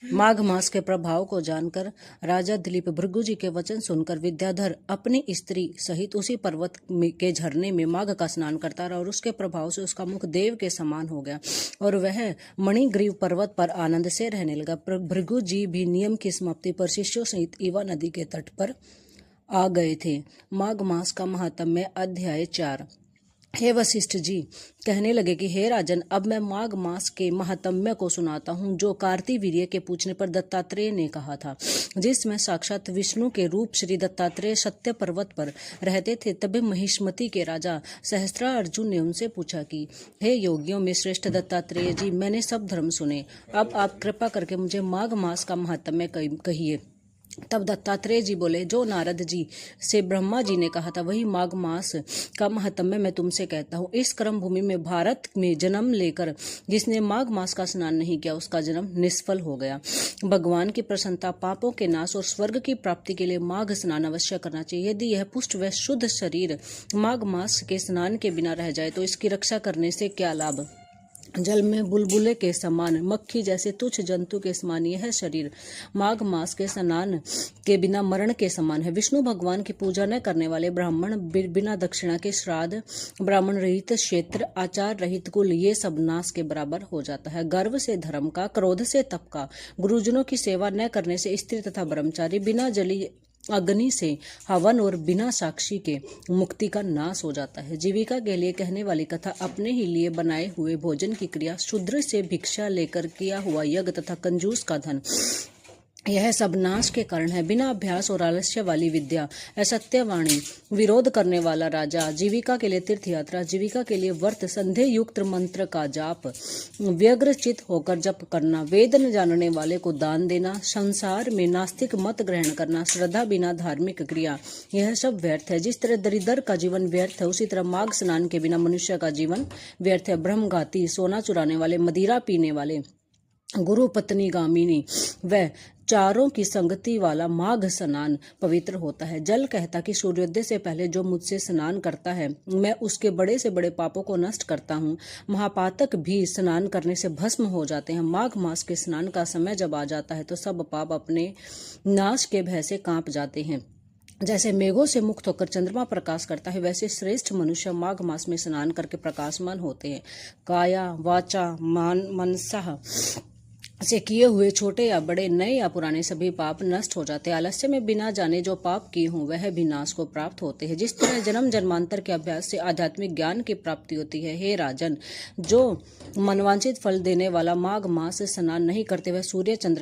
माघ मास के प्रभाव को जानकर राजा दिलीप भृगु जी के वचन सुनकर विद्याधर अपनी स्त्री सहित उसी पर्वत के झरने में माघ का स्नान करता रहा और उसके प्रभाव से उसका मुख देव के समान हो गया और वह मणिग्रीव पर्वत पर आनंद से रहने लगा। भृगु जी भी नियम की समाप्ति पर शिष्यों सहित ईवा नदी के तट पर आ गए थे। माघ मास का महात्म्य अध्याय 4। हे वशिष्ठ जी कहने लगे कि हे राजन, अब मैं माघ मास के महात्म्य को सुनाता हूँ जो कार्तिवीर्य के पूछने पर दत्तात्रेय ने कहा था। जिसमें साक्षात विष्णु के रूप श्री दत्तात्रेय सत्य पर्वत पर रहते थे। तभी महिष्मति के राजा सहस्त्रार्जुन ने उनसे पूछा कि हे योगियों में श्रेष्ठ दत्तात्रेय जी, मैंने सब धर्म सुने, अब आप कृपा करके मुझे माघ मास का महात्म्य कहिए। तब दत्तात्रेय जी बोले, जो नारद जी से ब्रह्मा जी ने कहा था वही माघ मास का महात्म्य मैं तुमसे कहता हूँ। इस कर्म भूमि में भारत में जन्म लेकर जिसने माघ मास का स्नान नहीं किया उसका जन्म निष्फल हो गया। भगवान की प्रसन्नता, पापों के नाश और स्वर्ग की प्राप्ति के लिए माघ स्नान अवश्य करना चाहिए। यदि यह पुष्ट व शुद्ध शरीर माघ मास के स्नान के बिना रह जाए तो इसकी रक्षा करने से क्या लाभ। जल में बुलबुले के समान, मक्खी जैसे तुच्छ जंतु के समान यह शरीर माघ मास के स्नान के बिना मरण के समान है। विष्णु भगवान की पूजा न करने वाले ब्राह्मण, बिना दक्षिणा के श्राद्ध, ब्राह्मण रहित क्षेत्र, आचार रहित कुल, ये सब नाश के बराबर हो जाता है। गर्व से धर्म का, क्रोध से तप का, गुरुजनों की सेवा न करने से स्त्री तथा ब्रह्मचारी, बिना जली अग्नि से हवन और बिना साक्षी के मुक्ति का नाश हो जाता है। जीविका के लिए कहने वाली कथा, अपने ही लिए बनाए हुए भोजन की क्रिया, शूद्र से भिक्षा लेकर किया हुआ यज्ञ तथा कंजूस का धन, यह सब नाश के कारण है। बिना अभ्यास और आलस्य वाली विद्या, असत्यवाणी, विरोध करने वाला राजा, जीविका के लिए तीर्थ यात्रा, जीविका के लिए व्रत, संधेय युक्त मंत्र का जाप, व्यग्रचित होकर जप करना, वेद न जानने वाले को दान देना, संसार में नास्तिक मत ग्रहण करना, श्रद्धा बिना धार्मिक क्रिया, यह सब व्यर्थ है। जिस तरह दरिद्र का जीवन व्यर्थ है उसी तरह माघ स्नान के बिना मनुष्य का जीवन व्यर्थ है। ब्रह्मघाती, सोना चुराने वाले, मदिरा पीने वाले, गुरु पत्नी गामिनी व चारों की संगति वाला माघ स्नान पवित्र होता है। जल कहता कि सूर्योदय से पहले जो मुझसे स्नान करता है मैं उसके बड़े से बड़े पापों को नष्ट करता हूँ। महापातक भी स्नान करने से भस्म हो जाते हैं। माघ मास के स्नान का समय जब आ जाता है तो सब पाप अपने नाश के भय से कांप जाते हैं। जैसे मेघों से मुक्त होकर चंद्रमा प्रकाश करता है वैसे श्रेष्ठ मनुष्य माघ मास में स्नान करके प्रकाशमान होते हैं। काया वाचा मनसा से किए हुए छोटे या बड़े, नए या पुराने सभी पाप नष्ट हो जाते हैं। आलस्य में बिना जाने जो पाप किए हों वह भी नाश को प्राप्त होते हैं। जिस तरह जन्म जन्मांतर के अभ्यास से आध्यात्मिक ज्ञान की प्राप्ति होती है, हे राजन, जो मनवांछित फल देने वाला माघ मास स्नान नहीं करते वह सूर्य चंद्र